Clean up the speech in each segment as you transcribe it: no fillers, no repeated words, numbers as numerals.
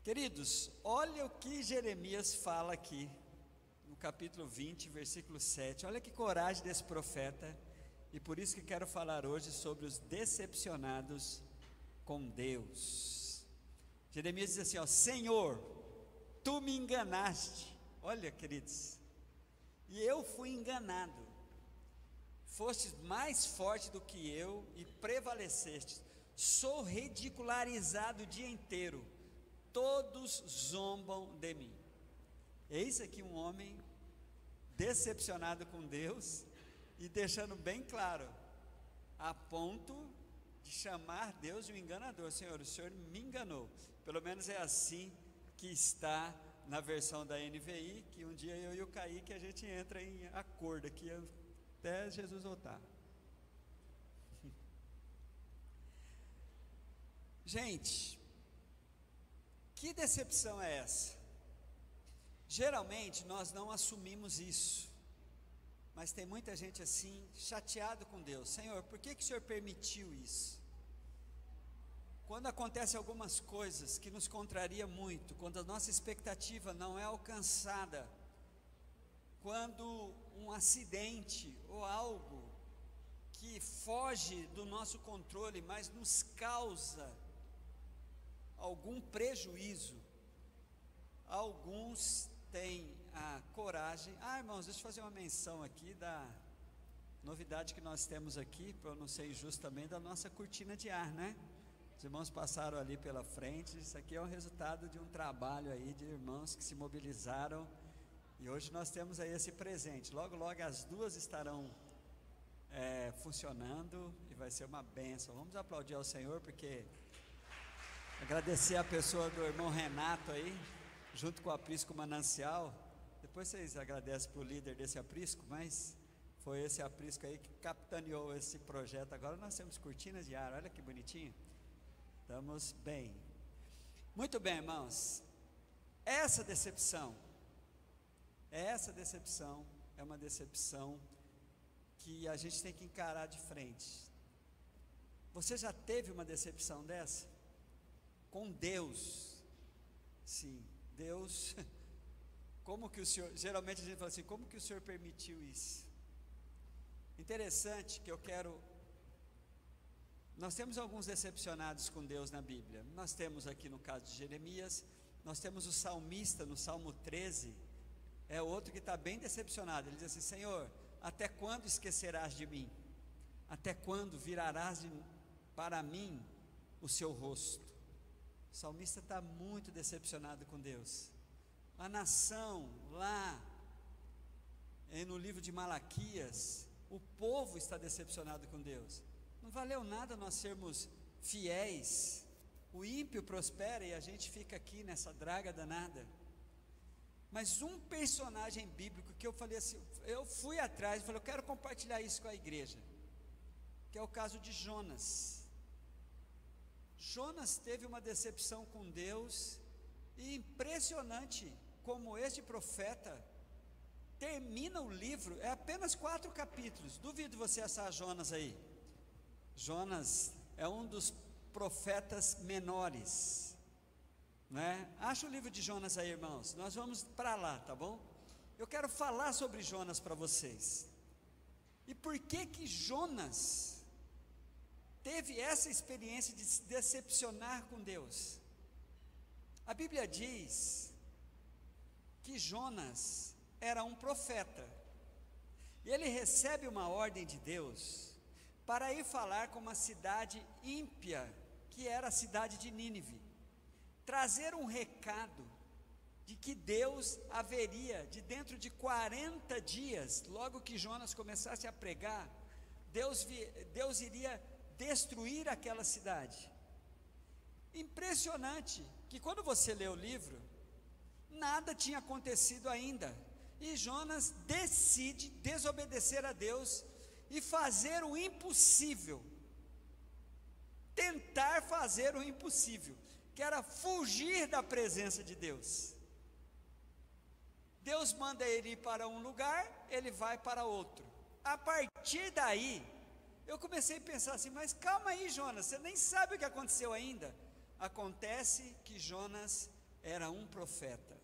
Queridos, olha o que Jeremias fala aqui, no capítulo 20, versículo 7. Olha que coragem desse profeta, e por isso que quero falar hoje sobre os decepcionados com Deus. Jeremias diz assim, ó: Senhor, tu me enganaste. Olha, queridos, e eu fui enganado. Fostes mais forte do que eu e prevalecestes. Sou ridicularizado o dia inteiro. Todos zombam de mim. Eis aqui um homem decepcionado com Deus e deixando bem claro, a ponto de chamar Deus de um enganador. Senhor, o Senhor me enganou. Pelo menos é assim que está na versão da NVI, que um dia eu e o Kaique a gente entra em acordo aqui até Jesus voltar. Gente, que decepção é essa? Geralmente nós não assumimos isso, mas tem muita gente assim, chateado com Deus. Senhor, por que o Senhor permitiu isso? Quando acontecem algumas coisas que nos contraria muito, quando a nossa expectativa não é alcançada, quando um acidente ou algo que foge do nosso controle, mas nos causa algum prejuízo, alguns têm a coragem. Irmãos, deixa eu fazer uma menção aqui da novidade que nós temos aqui, para eu não ser injusto também, da nossa cortina de ar, né? Os irmãos passaram ali pela frente. Isso aqui é o resultado de um trabalho aí de irmãos que se mobilizaram, e hoje nós temos aí esse presente. Logo logo as duas estarão funcionando e vai ser uma bênção. Vamos aplaudir ao Senhor, porque agradecer a pessoa do irmão Renato aí, junto com o aprisco Manancial. Depois vocês agradecem para o líder desse aprisco, mas foi esse aprisco aí que capitaneou esse projeto. Agora nós temos cortinas de ar, olha que bonitinho. Estamos bem. Muito bem, irmãos. Essa decepção é uma decepção que a gente tem que encarar de frente. Você já teve uma decepção dessa? Com Deus? Sim, Deus. Como que o Senhor, geralmente a gente fala assim, como que o Senhor permitiu isso? Interessante que nós temos alguns decepcionados com Deus na Bíblia. Nós temos aqui no caso de Jeremias, nós temos o salmista no Salmo 13, é outro que está bem decepcionado. Ele diz assim: Senhor, até quando esquecerás de mim? Até quando virarás para mim o seu rosto? O salmista está muito decepcionado com Deus. A nação lá no livro de Malaquias, o povo está decepcionado com Deus. Não valeu nada nós sermos fiéis. O ímpio prospera e a gente fica aqui nessa draga danada. Mas um personagem bíblico que eu falei assim, eu fui atrás e falei, eu quero compartilhar isso com a igreja, que é o caso de Jonas. Jonas teve uma decepção com Deus, e impressionante como este profeta termina o livro, é apenas 4 capítulos, duvido você achar Jonas aí. Jonas é um dos profetas menores, né? Acha o livro de Jonas aí, irmãos, nós vamos para lá, tá bom? Eu quero falar sobre Jonas para vocês, e por que Jonas teve essa experiência de se decepcionar com Deus. A Bíblia diz que Jonas era um profeta, e ele recebe uma ordem de Deus para ir falar com uma cidade ímpia, que era a cidade de Nínive, trazer um recado de que Deus haveria, de dentro de 40 dias, logo que Jonas começasse a pregar, Deus iria destruir aquela cidade. Impressionante que quando você lê o livro, nada tinha acontecido ainda, e Jonas decide desobedecer a Deus e fazer o impossível, tentar fazer o impossível, que era fugir da presença de Deus. Deus manda ele ir para um lugar, ele vai para outro. A partir daí, eu comecei a pensar assim, mas calma aí, Jonas, você nem sabe o que aconteceu ainda. Acontece que Jonas era um profeta.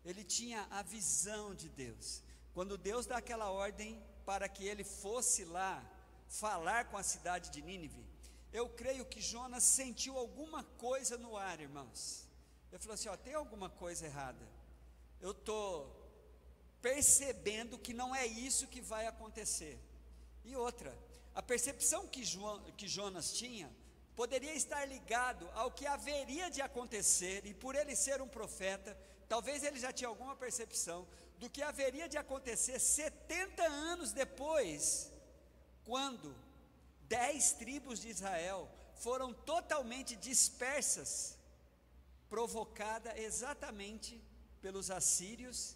Ele tinha a visão de Deus. Quando Deus dá aquela ordem para que ele fosse lá falar com a cidade de Nínive, eu creio que Jonas sentiu alguma coisa no ar, irmãos. Ele falou assim: tem alguma coisa errada. Eu estou percebendo que não é isso que vai acontecer. E outra, a percepção que Jonas tinha poderia estar ligado ao que haveria de acontecer, e por ele ser um profeta, talvez ele já tinha alguma percepção do que haveria de acontecer 70 anos depois, quando 10 tribos de Israel foram totalmente dispersas, provocada exatamente pelos assírios,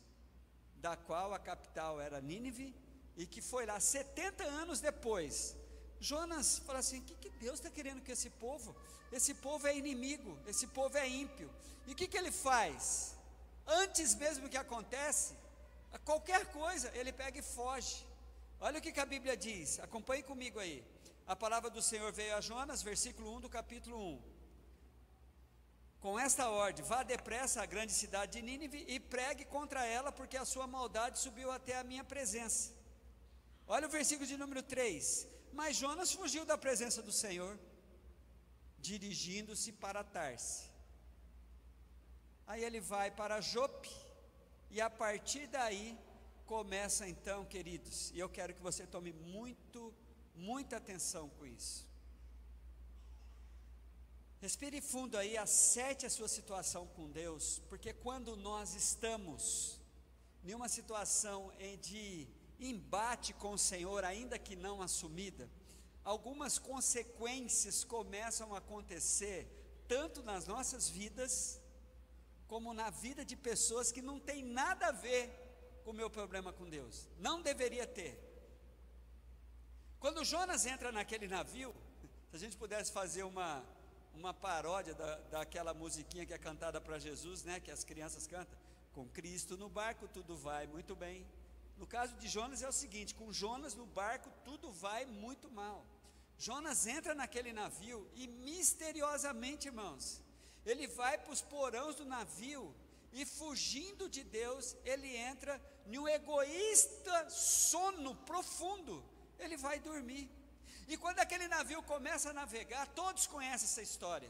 da qual a capital era Nínive, e que foi lá 70 anos depois. Jonas fala assim: o que Deus está querendo com esse povo? Esse povo é inimigo, esse povo é ímpio. E o que ele faz? Antes mesmo que acontece, qualquer coisa, ele pega e foge. Olha o que a Bíblia diz, acompanhe comigo aí. A palavra do Senhor veio a Jonas, versículo 1 do capítulo 1. Com esta ordem: vá depressa à grande cidade de Nínive e pregue contra ela, porque a sua maldade subiu até a minha presença. Olha o versículo de número 3. Mas Jonas fugiu da presença do Senhor, dirigindo-se para Tarse. Aí ele vai para Jope, e a partir daí começa então, queridos, e eu quero que você tome muita atenção com isso. Respire fundo aí, acerte a sua situação com Deus, porque quando nós estamos em uma situação de embate com o Senhor, ainda que não assumida, algumas consequências começam a acontecer, tanto nas nossas vidas, como na vida de pessoas que não tem nada a ver com o meu problema com Deus, não deveria ter. Quando Jonas entra naquele navio, se a gente pudesse fazer uma paródia daquela musiquinha que é cantada para Jesus, né, que as crianças cantam: com Cristo no barco tudo vai muito bem. No caso de Jonas é o seguinte: com Jonas no barco tudo vai muito mal. Jonas entra naquele navio e misteriosamente, irmãos, ele vai para os porões do navio e, fugindo de Deus, ele entra em um egoísta sono profundo. Ele vai dormir. E quando aquele navio começa a navegar, todos conhecem essa história,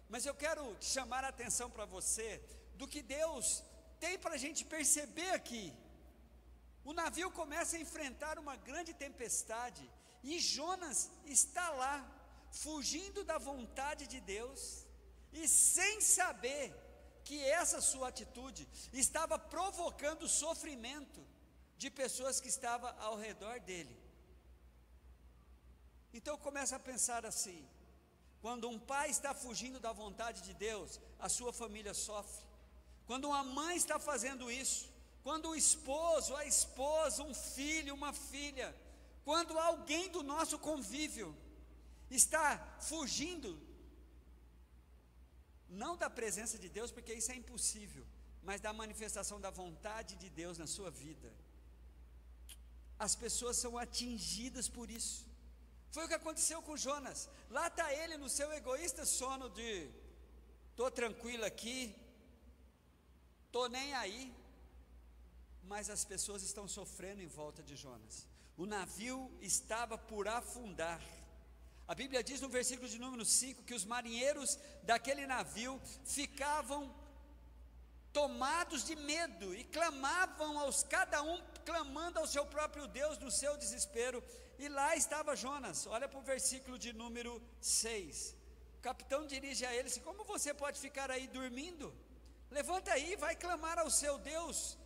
mas eu quero chamar a atenção para você do que Deus tem para a gente perceber aqui. O navio começa a enfrentar uma grande tempestade, e Jonas está lá, fugindo da vontade de Deus, e sem saber que essa sua atitude estava provocando sofrimento de pessoas que estavam ao redor dele. Então começa a pensar assim: quando um pai está fugindo da vontade de Deus, a sua família sofre. Quando uma mãe está fazendo isso, quando o esposo, a esposa, um filho, uma filha, quando alguém do nosso convívio está fugindo, não da presença de Deus, porque isso é impossível, mas da manifestação da vontade de Deus na sua vida, as pessoas são atingidas por isso. Foi o que aconteceu com Jonas. Lá está ele no seu egoísta sono de: estou tranquilo aqui, estou nem aí. Mas as pessoas estão sofrendo em volta de Jonas. O navio estava por afundar. A Bíblia diz no versículo de número 5 que os marinheiros daquele navio ficavam tomados de medo e clamavam cada um clamando ao seu próprio Deus no seu desespero. E lá estava Jonas. Olha para o versículo de número 6. O capitão dirige a ele assim: como você pode ficar aí dormindo? Levanta aí, vai clamar ao seu Deus.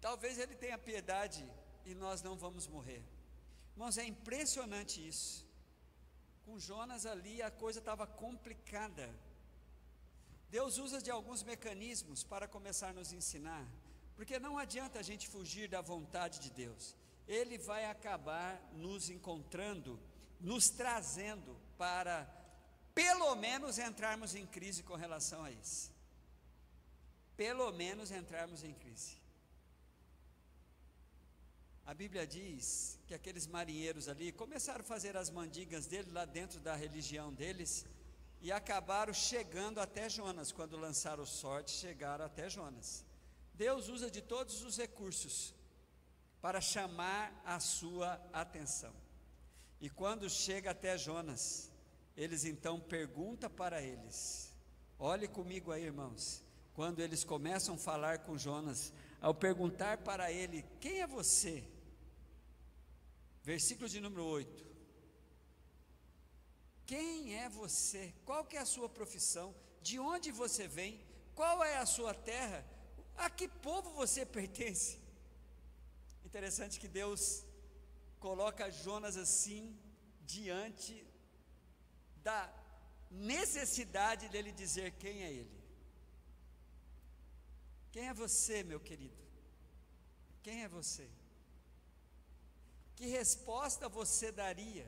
Talvez ele tenha piedade e nós não vamos morrer. Irmãos, é impressionante isso. Com Jonas ali a coisa estava complicada. Deus usa de alguns mecanismos para começar a nos ensinar, porque não adianta a gente fugir da vontade de Deus. Ele vai acabar nos encontrando, nos trazendo para, pelo menos, entrarmos em crise com relação a isso. Pelo menos entrarmos em crise. A Bíblia diz que aqueles marinheiros ali começaram a fazer as mandingas dele lá dentro da religião deles, e acabaram chegando até Jonas. Quando lançaram sorte, chegaram até Jonas. Deus usa de todos os recursos para chamar a sua atenção. E quando chega até Jonas, eles então perguntam para eles. Olhe comigo aí, irmãos. Quando eles começam a falar com Jonas, ao perguntar para ele: quem é você? Versículo de número 8. Quem é você? Qual que é a sua profissão? De onde você vem? Qual é a sua terra? A que povo você pertence? Interessante que Deus coloca Jonas assim, diante da necessidade dele dizer quem é ele. Quem é você, meu querido? Quem é você? Que resposta você daria?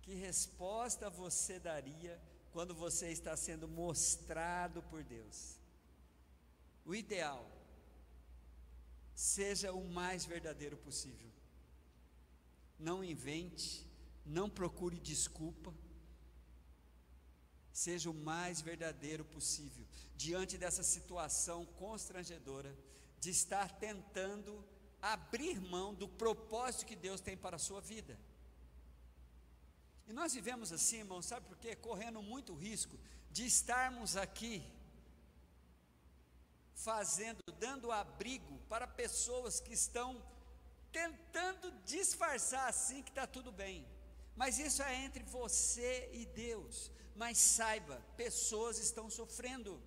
Que resposta você daria quando você está sendo mostrado por Deus? O ideal, seja o mais verdadeiro possível. Não invente, não procure desculpa. Seja o mais verdadeiro possível, diante dessa situação constrangedora, de estar tentando abrir mão do propósito que Deus tem para a sua vida. E nós vivemos assim, irmão, sabe por quê? Correndo muito risco de estarmos aqui dando abrigo para pessoas que estão tentando disfarçar assim que está tudo bem, mas isso é entre você e Deus. Mas saiba, pessoas estão sofrendo.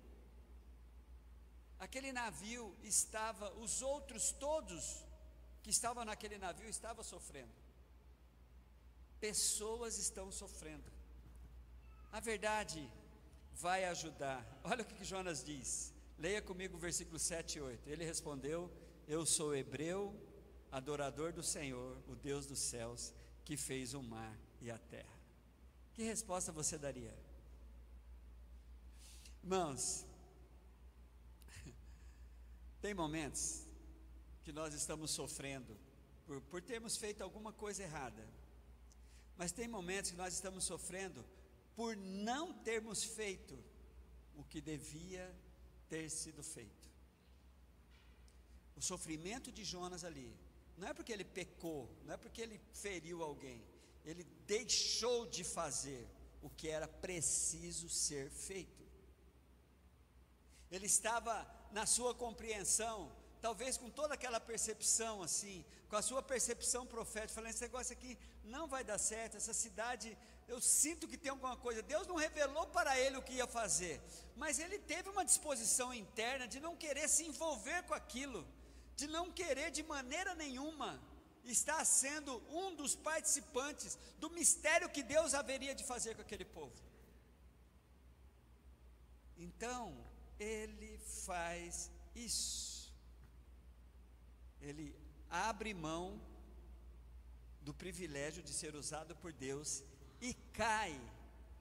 Aquele navio estava, os outros todos que estavam naquele navio estavam sofrendo. Pessoas estão sofrendo. A verdade vai ajudar. Olha o que Jonas diz. Leia comigo o versículo 7 e 8. Ele respondeu: eu sou hebreu, adorador do Senhor, o Deus dos céus, que fez o mar e a terra. Que resposta você daria? Irmãos, tem momentos que nós estamos sofrendo por termos feito alguma coisa errada, mas tem momentos que nós estamos sofrendo por não termos feito o que devia ter sido feito. O sofrimento de Jonas ali, não é porque ele pecou, não é porque ele feriu alguém, ele deixou de fazer o que era preciso ser feito. Ele estava na sua compreensão, talvez com toda aquela percepção assim, com a sua percepção profética, falando: esse negócio aqui não vai dar certo, essa cidade, eu sinto que tem alguma coisa. Deus não revelou para ele o que ia fazer, mas ele teve uma disposição interna de não querer se envolver com aquilo, de não querer de maneira nenhuma estar sendo um dos participantes do mistério que Deus haveria de fazer com aquele povo. Então ele faz isso, ele abre mão do privilégio de ser usado por Deus e cai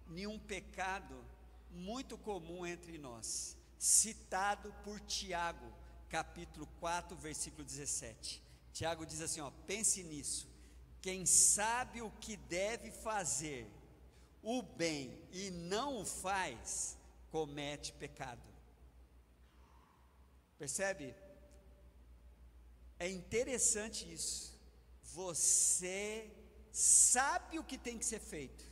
em um pecado muito comum entre nós, citado por Tiago, capítulo 4, versículo 17. Tiago diz assim, pense nisso: quem sabe o que deve fazer, o bem, e não o faz, comete pecado. Percebe? É interessante isso. Você sabe o que tem que ser feito,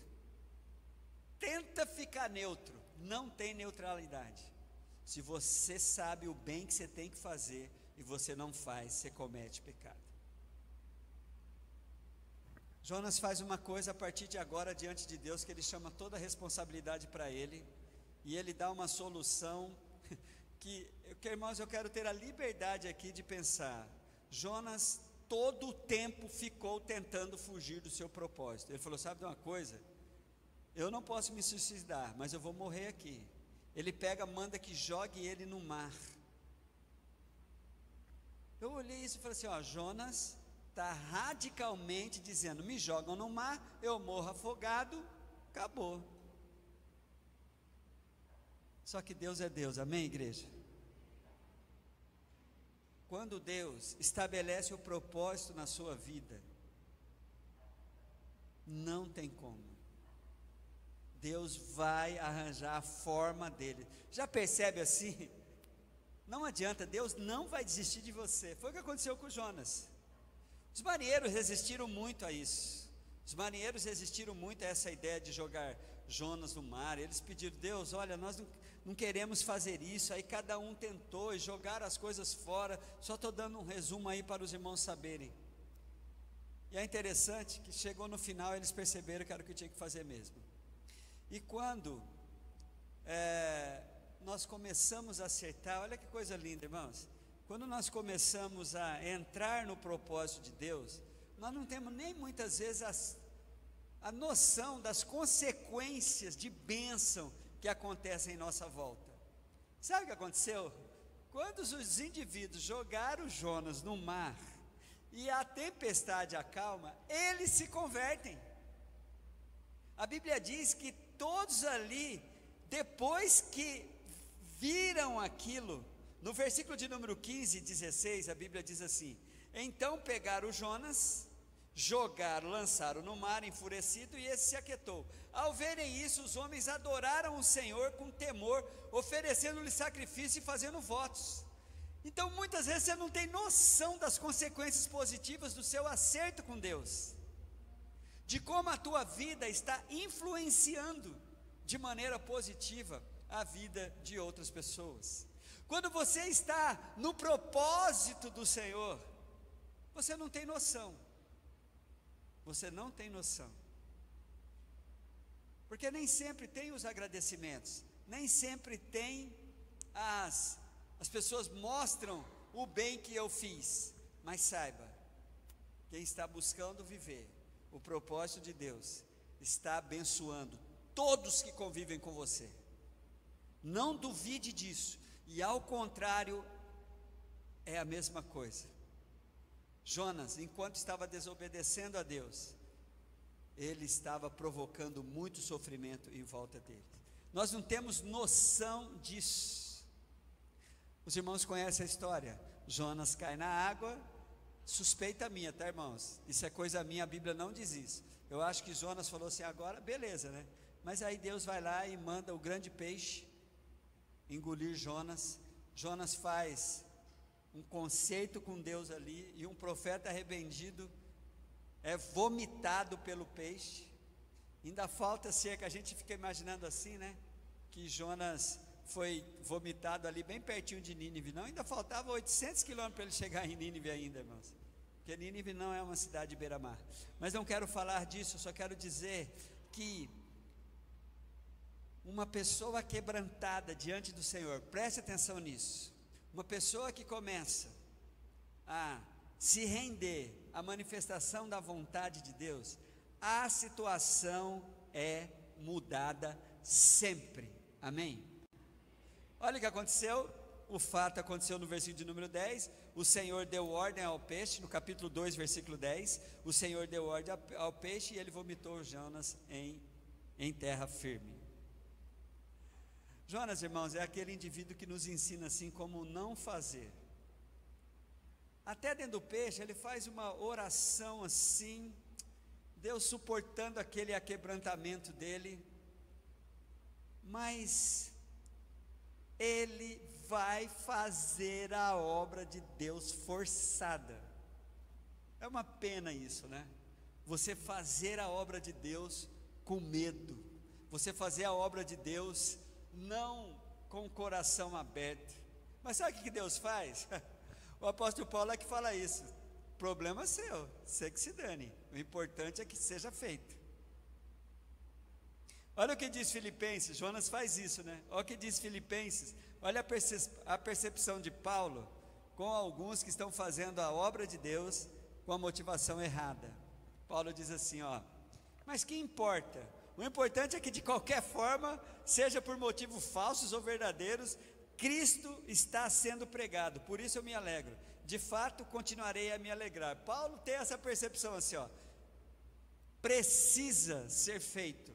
tenta ficar neutro, não tem neutralidade. Se você sabe o bem que você tem que fazer e você não faz, você comete pecado. Jonas faz uma coisa a partir de agora diante de Deus, que ele chama toda a responsabilidade para ele, e ele dá uma solução que, irmãos, eu quero ter a liberdade aqui de pensar. Jonas todo o tempo ficou tentando fugir do seu propósito. Ele falou: sabe de uma coisa? Eu não posso me suicidar, mas eu vou morrer aqui. Ele pega, manda que jogue ele no mar. Eu olhei isso e falei assim: Jonas está radicalmente dizendo: me jogam no mar, eu morro afogado, acabou. Só que Deus é Deus, amém, igreja? Quando Deus estabelece o propósito na sua vida, não tem como. Deus vai arranjar a forma dele. Já percebe assim? Não adianta, Deus não vai desistir de você. Foi o que aconteceu com Jonas. Os marinheiros resistiram muito a isso. Os marinheiros resistiram muito a essa ideia de jogar Jonas no mar. Eles pediram: Deus, olha, nós não queremos fazer isso. Aí cada um tentou e jogaram as coisas fora. Só estou dando um resumo aí para os irmãos saberem. E é interessante que chegou no final, eles perceberam que era o que tinha que fazer mesmo. E quando nós começamos a acertar, olha que coisa linda, irmãos. Quando nós começamos a entrar no propósito de Deus, nós não temos nem muitas vezes a noção das consequências de bênção que acontecem em nossa volta. Sabe o que aconteceu? Quando os indivíduos jogaram Jonas no mar e a tempestade acalma, eles se convertem. A Bíblia diz que todos ali, depois que viram aquilo, no versículo de número 15 e 16, a Bíblia diz assim: então pegaram Jonas, jogaram, lançaram no mar enfurecido, e esse se aquietou. Ao verem isso, os homens adoraram o Senhor com temor, oferecendo-lhe sacrifício e fazendo votos. Então muitas vezes você não tem noção das consequências positivas do seu acerto com Deus, de como a tua vida está influenciando de maneira positiva a vida de outras pessoas. Quando você está no propósito do Senhor, você não tem noção. Você não tem noção. Porque nem sempre tem os agradecimentos, nem sempre tem as pessoas mostram o bem que eu fiz. Mas saiba, quem está buscando viver o propósito de Deus, está abençoando todos que convivem com você. Não duvide disso. E ao contrário, é a mesma coisa. Jonas, enquanto estava desobedecendo a Deus, ele estava provocando muito sofrimento em volta dele. Nós não temos noção disso. Os irmãos conhecem a história. Jonas cai na água, suspeita minha, tá, irmãos? Isso é coisa minha, a Bíblia não diz isso. Eu acho que Jonas falou assim: agora beleza, né? Mas aí Deus vai lá e manda o grande peixe engolir Jonas. Jonas faz um conceito com Deus ali, e um profeta arrependido é vomitado pelo peixe. Ainda falta cerca, a gente fica imaginando assim, né? Que Jonas foi vomitado ali bem pertinho de Nínive. Não, ainda faltava 800 quilômetros para ele chegar em Nínive ainda, irmãos. Porque Nínive não é uma cidade beira-mar. Mas não quero falar disso, só quero dizer que uma pessoa quebrantada diante do Senhor, preste atenção nisso, uma pessoa que começa a se render à manifestação da vontade de Deus, a situação é mudada sempre, amém? Olha o que aconteceu, o fato aconteceu no versículo de número 10, o Senhor deu ordem ao peixe, no capítulo 2, versículo 10, o Senhor deu ordem ao peixe e ele vomitou Jonas em terra firme. Jonas, irmãos, é aquele indivíduo que nos ensina assim como não fazer. Até dentro do peixe ele faz uma oração assim, Deus suportando aquele aquebrantamento dele, mas ele vai fazer a obra de Deus forçada. É uma pena isso, né? Você fazer a obra de Deus com medo, você fazer a obra de Deus não com o coração aberto. Mas sabe o que Deus faz? O apóstolo Paulo é que fala isso: problema seu, você que se dane, o importante é que seja feito. Olha o que diz Filipenses, Jonas faz isso, né? Olha o que diz Filipenses, olha a percepção de Paulo com alguns que estão fazendo a obra de Deus com a motivação errada. Paulo diz assim, ó: mas que importa? O importante é que de qualquer forma, seja por motivos falsos ou verdadeiros, Cristo está sendo pregado, por isso eu me alegro, de fato continuarei a me alegrar. Paulo tem essa percepção assim, ó: precisa ser feito.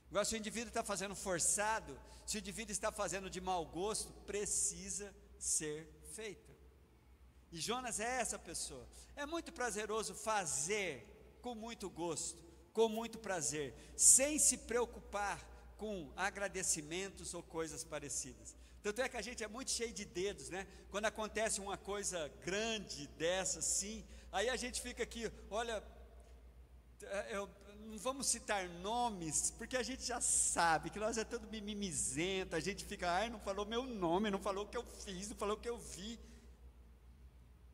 Igual se o indivíduo está fazendo forçado, se o indivíduo está fazendo de mau gosto, precisa ser feito. E Jonas é essa pessoa. É muito prazeroso fazer com muito gosto, com muito prazer, sem se preocupar com agradecimentos ou coisas parecidas. Tanto é que a gente é muito cheio de dedos, né? Quando acontece uma coisa grande dessa, assim, aí a gente fica aqui, olha, não vamos citar nomes, porque a gente já sabe que nós é todo mimimizento, a gente fica, ai, não falou meu nome, não falou o que eu fiz, não falou o que eu vi.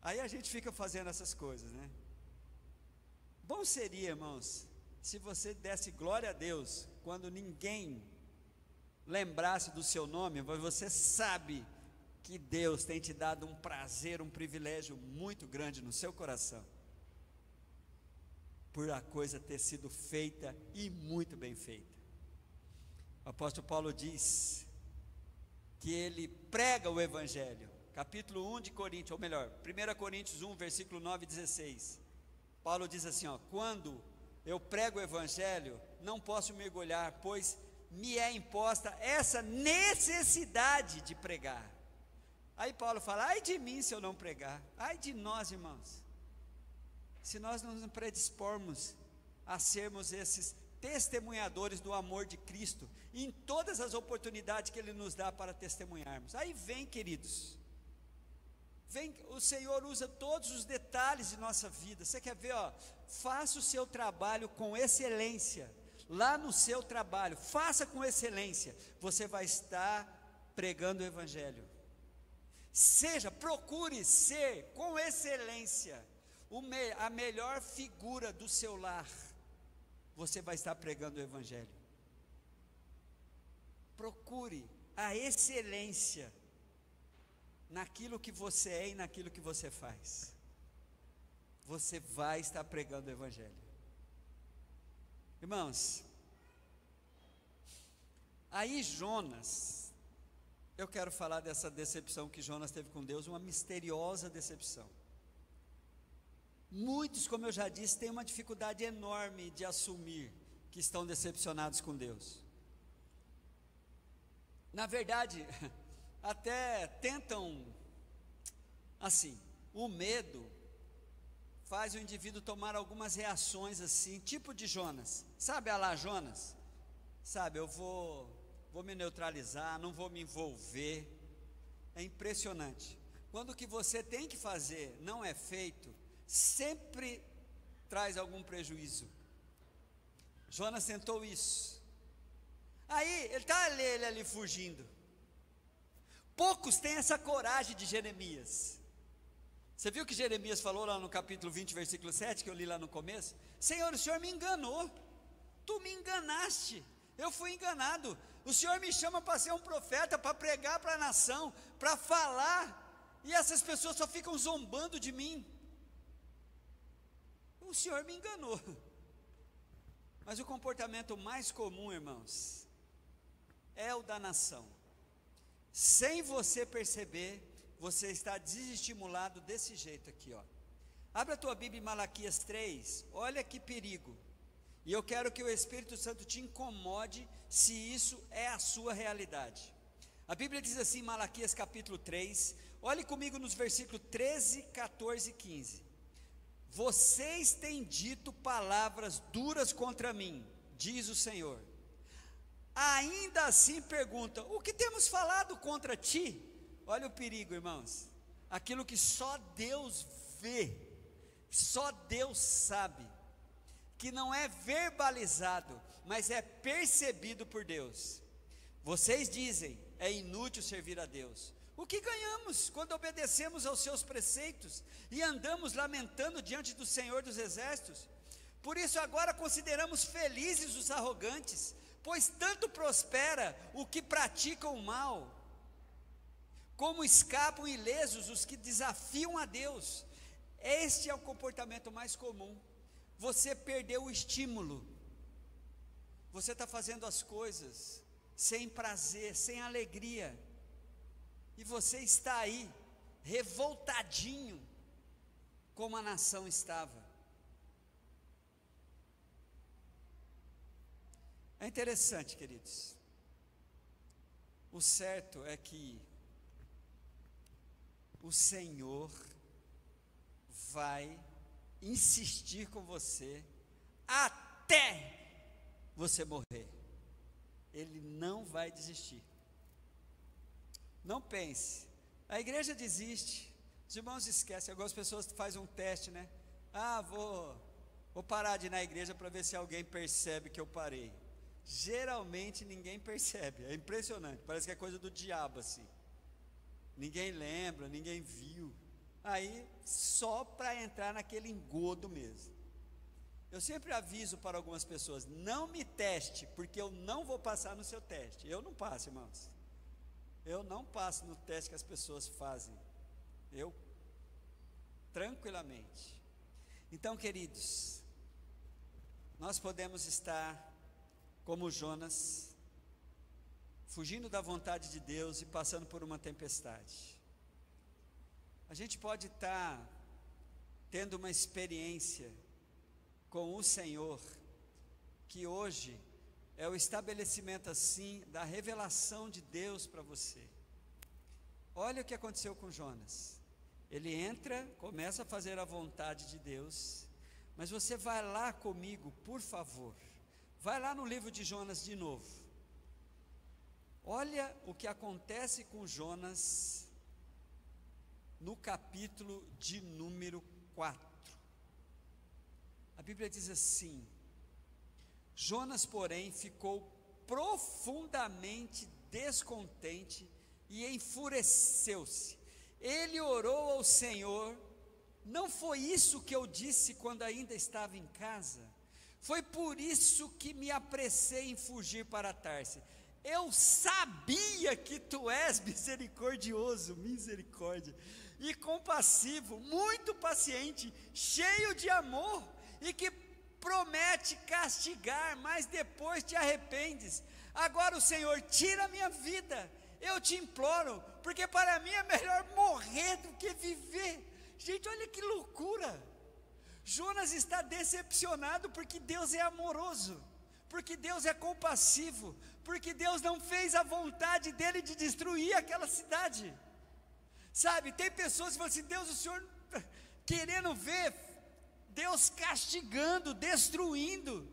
Aí a gente fica fazendo essas coisas, né? Bom seria, irmãos, se você desse glória a Deus, quando ninguém lembrasse do seu nome, mas você sabe que Deus tem te dado um prazer, um privilégio muito grande no seu coração, por a coisa ter sido feita e muito bem feita. O apóstolo Paulo diz que ele prega o Evangelho, capítulo 1 de Coríntios, ou melhor, 1 Coríntios 1, versículo 9 e 16, Paulo diz assim, quando eu prego o Evangelho, não posso me orgulhar, pois me é imposta essa necessidade de pregar. Aí Paulo fala, ai de mim se eu não pregar, ai de nós, irmãos, se nós não nos predispormos a sermos esses testemunhadores do amor de Cristo, em todas as oportunidades que Ele nos dá para testemunharmos. Aí vem, queridos, o Senhor usa todos os detalhes de nossa vida. Você quer ver, faça o seu trabalho com excelência, lá no seu trabalho, faça com excelência, você vai estar pregando o Evangelho. Procure ser com excelência a melhor figura do seu lar, você vai estar pregando o Evangelho. Procure a excelência naquilo que você é e naquilo que você faz, você vai estar pregando o Evangelho. Irmãos, aí Jonas, eu quero falar dessa decepção que Jonas teve com Deus, uma misteriosa decepção. Muitos, como eu já disse, têm uma dificuldade enorme de assumir que estão decepcionados com Deus. Na verdade, até tentam, assim, o medo faz o indivíduo tomar algumas reações assim, tipo de Jonas, sabe a lá Jonas? Sabe, eu vou me neutralizar, não vou me envolver. É impressionante, quando o que você tem que fazer não é feito, sempre traz algum prejuízo. Jonas tentou isso, aí ele está ali fugindo. Poucos têm essa coragem de Jeremias. Você viu que Jeremias falou lá no capítulo 20, versículo 7, que eu li lá no começo? Senhor, o Senhor me enganou, tu me enganaste, eu fui enganado, o Senhor me chama para ser um profeta, para pregar para a nação, para falar, e essas pessoas só ficam zombando de mim. O Senhor me enganou. Mas o comportamento mais comum, irmãos, é o da nação. Sem você perceber, você está desestimulado desse jeito aqui, Abre a tua Bíblia em Malaquias 3, olha que perigo. E eu quero que o Espírito Santo te incomode, se isso é a sua realidade. A Bíblia diz assim, Malaquias capítulo 3, olhe comigo nos versículos 13, 14 e 15. Vocês têm dito palavras duras contra mim, diz o Senhor. Ainda assim perguntam, o que temos falado contra ti? Olha o perigo, irmãos. Aquilo que só Deus vê, só Deus sabe, que não é verbalizado, mas é percebido por Deus. Vocês dizem, é inútil servir a Deus. O que ganhamos quando obedecemos aos seus preceitos e andamos lamentando diante do Senhor dos Exércitos? Por isso agora consideramos felizes os arrogantes, pois tanto prospera o que praticam o mal, como escapam ilesos os que desafiam a Deus. Este é o comportamento mais comum. Você perdeu o estímulo, você está fazendo as coisas sem prazer, sem alegria, e você está aí, revoltadinho, como a nação estava. É interessante, queridos, o certo é que o Senhor vai insistir com você até você morrer. ele não vai desistir. Não pense, a igreja desiste, os irmãos esquecem. Algumas pessoas fazem um teste, né? Vou parar de ir na igreja para ver se alguém percebe que eu parei. Geralmente ninguém percebe, é impressionante, parece que é coisa do diabo assim. Ninguém lembra, ninguém viu. Aí, só para entrar naquele engodo mesmo. Eu sempre aviso para algumas pessoas: não me teste, porque eu não vou passar no seu teste. Eu não passo, irmãos. Eu não passo no teste que as pessoas fazem. Eu, tranquilamente. Então, queridos, nós podemos estar como Jonas, fugindo da vontade de Deus e passando por uma tempestade. A gente pode estar tendo uma experiência com o Senhor, que hoje é o estabelecimento assim da revelação de Deus para você. Olha o que aconteceu com Jonas. Ele entra, começa a fazer a vontade de Deus, mas você vai lá comigo, por favor. Vai lá no livro de Jonas de novo. Olha o que acontece com Jonas no capítulo de número 4. A Bíblia diz assim: Jonas, porém, ficou profundamente descontente e enfureceu-se. Ele orou ao Senhor: não foi isso que eu disse quando ainda estava em casa? Foi por isso que me apressei em fugir para Tarse. Eu sabia que tu és misericordioso, misericórdia, e compassivo, muito paciente, cheio de amor, e que promete castigar, mas depois te arrependes. Agora o Senhor tira a minha vida, eu te imploro, porque para mim é melhor morrer do que viver. Gente, olha que loucura. Jonas está decepcionado porque Deus é amoroso, porque Deus é compassivo, porque Deus não fez a vontade dele de destruir aquela cidade. Sabe, tem pessoas que falam assim: Deus, o Senhor querendo ver Deus castigando, destruindo.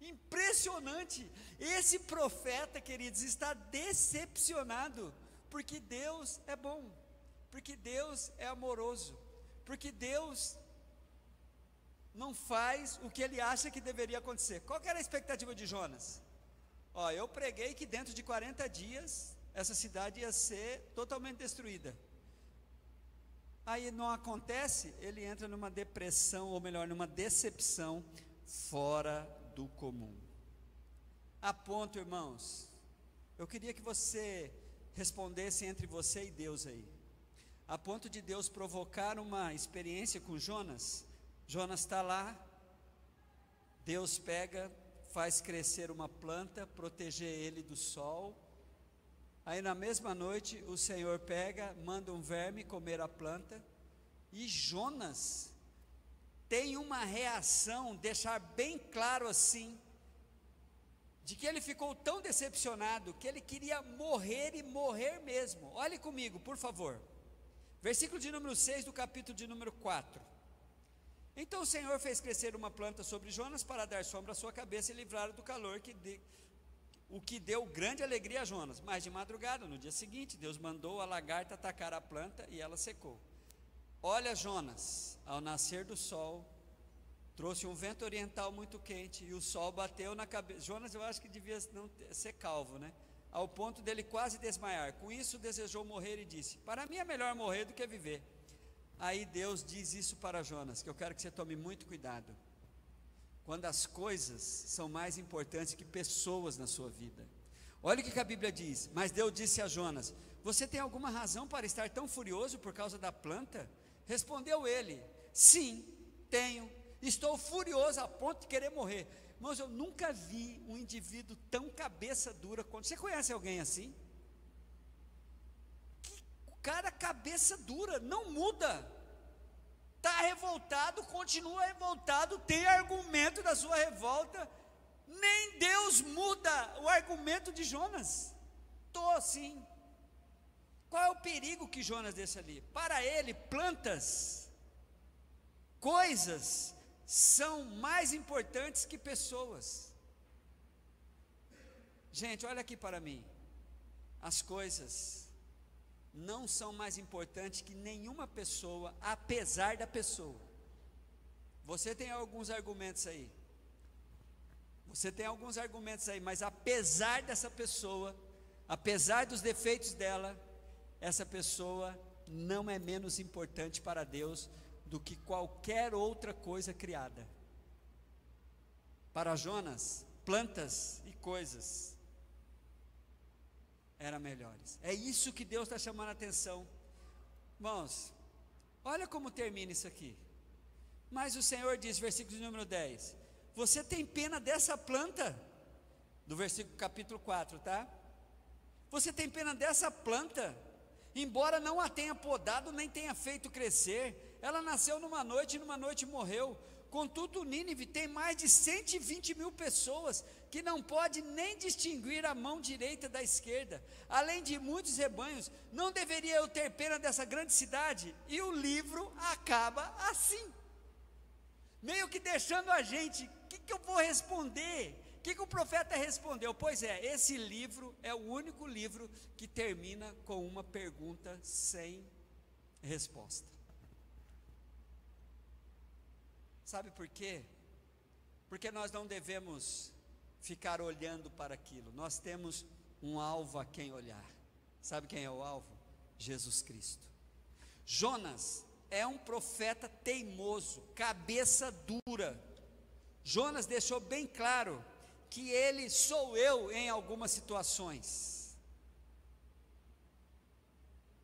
Impressionante. Esse profeta, queridos, está decepcionado, porque Deus é bom, porque Deus é amoroso, porque Deus não faz o que ele acha que deveria acontecer. Qual que era a expectativa de Jonas? Eu preguei que dentro de 40 dias essa cidade ia ser totalmente destruída. Aí não acontece, ele entra numa depressão, ou melhor, numa decepção fora do comum. A ponto, irmãos, eu queria que você respondesse entre você e Deus aí, a ponto de Deus provocar uma experiência com Jonas. Jonas está lá, Deus pega, faz crescer uma planta, proteger ele do sol. Aí na mesma noite o Senhor pega, manda um verme comer a planta, e Jonas tem uma reação, deixar bem claro assim, de que ele ficou tão decepcionado, que ele queria morrer e morrer mesmo. Olhe comigo, por favor, versículo de número 6 do capítulo de número 4. Então o Senhor fez crescer uma planta sobre Jonas para dar sombra à sua cabeça e livrar do calor, o que deu grande alegria a Jonas. Mas de madrugada, no dia seguinte, Deus mandou a lagarta atacar a planta e ela secou. Olha, Jonas, ao nascer do sol, trouxe um vento oriental muito quente e o sol bateu na cabeça. Jonas, eu acho que devia não ser calvo, né? Ao ponto dele quase desmaiar. Com isso desejou morrer e disse: para mim é melhor morrer do que viver. Aí Deus diz isso para Jonas, que eu quero que você tome muito cuidado. Quando as coisas são mais importantes que pessoas na sua vida. Olha o que a Bíblia diz. Mas Deus disse a Jonas: você tem alguma razão para estar tão furioso por causa da planta? Respondeu ele: sim, tenho. Estou furioso a ponto de querer morrer. Irmãos, eu nunca vi um indivíduo tão cabeça dura quanto. Você conhece alguém assim? O cara cabeça dura, não muda. Está revoltado, continua revoltado, tem argumento da sua revolta. Nem Deus muda o argumento de Jonas. Estou assim. Qual é o perigo que Jonas deixa ali? Para ele, plantas, coisas, são mais importantes que pessoas. Gente, olha aqui para mim. As coisas não são mais importantes que nenhuma pessoa, apesar da pessoa. Você tem alguns argumentos aí. Mas apesar dessa pessoa, apesar dos defeitos dela, essa pessoa não é menos importante para Deus do que qualquer outra coisa criada. Para Jonas, plantas e coisas eram melhores. É isso que Deus está chamando a atenção. Irmãos, olha como termina isso aqui. Mas o Senhor diz, versículo número 10, você tem pena dessa planta? Do versículo capítulo 4, tá? Você tem pena dessa planta? Embora não a tenha podado, nem tenha feito crescer, ela nasceu numa noite e numa noite morreu. Contudo, Nínive tem mais de 120 mil pessoas, que não pode nem distinguir a mão direita da esquerda, além de muitos rebanhos. Não deveria eu ter pena dessa grande cidade? E o livro acaba assim, meio que deixando a gente, o que eu vou responder? O que o profeta respondeu? Pois é, esse livro é o único livro que termina com uma pergunta sem resposta. Sabe por quê? Porque nós não devemos ficar olhando para aquilo. Nós temos um alvo a quem olhar. Sabe quem é o alvo? Jesus Cristo. Jonas é um profeta teimoso, cabeça dura. Jonas deixou bem claro que ele sou eu em algumas situações.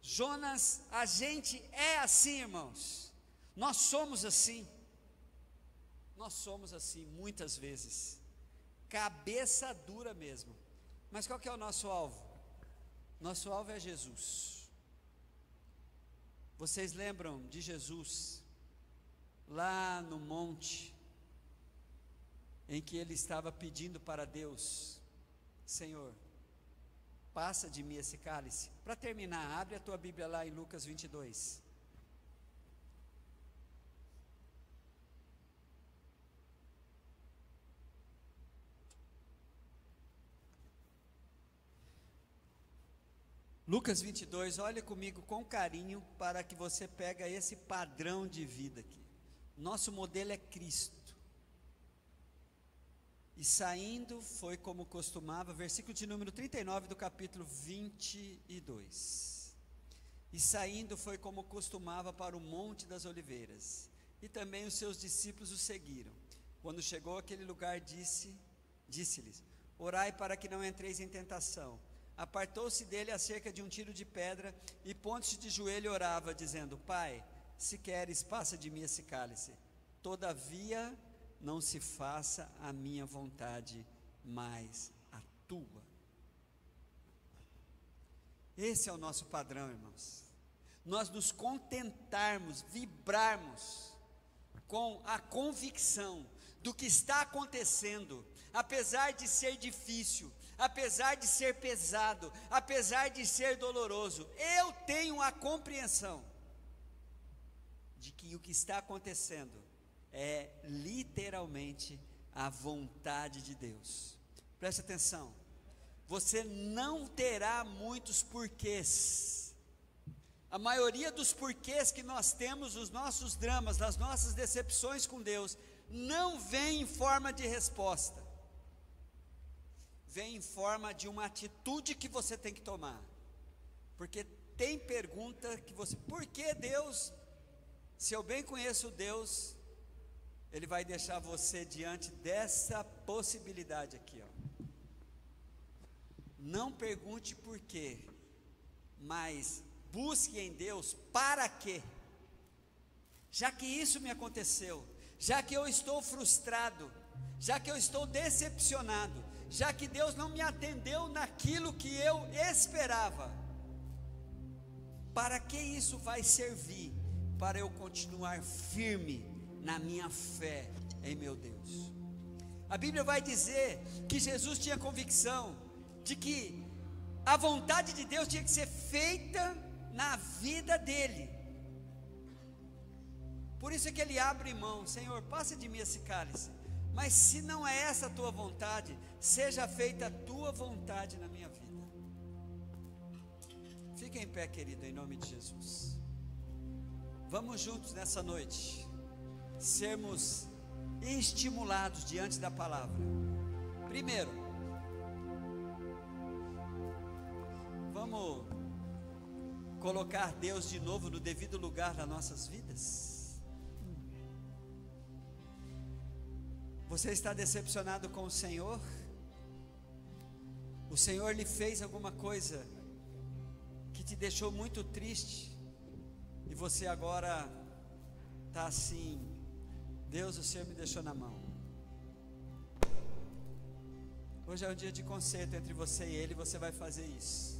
Jonas, a gente é assim, irmãos. Nós somos assim. Nós somos assim muitas vezes, cabeça dura mesmo. Mas qual que é o nosso alvo? Nosso alvo é Jesus. Vocês lembram de Jesus, lá no monte, em que ele estava pedindo para Deus, Senhor, passa de mim esse cálice. Para terminar, abre a tua Bíblia lá em Lucas 22. Lucas 22, olha comigo com carinho para que você pegue esse padrão de vida aqui. Nosso modelo é Cristo. E saindo foi como costumava, versículo de número 39 do capítulo 22. E saindo foi como costumava para o Monte das Oliveiras. E também os seus discípulos o seguiram. Quando chegou àquele lugar, disse-lhes, orai para que não entreis em tentação. Apartou-se dele a cerca de um tiro de pedra, e pondo-se de joelho orava, dizendo, Pai, se queres, passa de mim esse cálice. Todavia, não se faça a minha vontade, mas a tua. Esse é o nosso padrão, irmãos. Nós nos contentarmos, vibrarmos com a convicção do que está acontecendo, apesar de ser difícil, apesar de ser pesado, apesar de ser doloroso. Eu tenho a compreensão de que o que está acontecendo é literalmente a vontade de Deus. Preste atenção, você não terá muitos porquês. A maioria dos porquês que nós temos, os nossos dramas, nas nossas decepções com Deus, não vem em forma de resposta, vem em forma de uma atitude que você tem que tomar. Porque tem pergunta que você, por que Deus? Se eu bem conheço Deus, Ele vai deixar você diante dessa possibilidade aqui, ó. Não pergunte por quê, mas busque em Deus para quê. Já que isso me aconteceu, já que eu estou frustrado, já que eu estou decepcionado, já que Deus não me atendeu naquilo que eu esperava, para que isso vai servir? Para eu continuar firme na minha fé em meu Deus. A Bíblia vai dizer que Jesus tinha convicção de que a vontade de Deus tinha que ser feita na vida dele. Por isso é que ele abre mão, Senhor, passa de mim esse cálice. Mas se não é essa a tua vontade, seja feita a tua vontade na minha vida. Fique em pé, querido, em nome de Jesus. Vamos juntos nessa noite sermos estimulados diante da palavra. Primeiro, vamos colocar Deus de novo no devido lugar das nossas vidas. Você está decepcionado com o Senhor? O Senhor lhe fez alguma coisa que te deixou muito triste, e você agora está assim: Deus, o Senhor me deixou na mão. Hoje é um dia de conserto entre você e Ele, você vai fazer isso.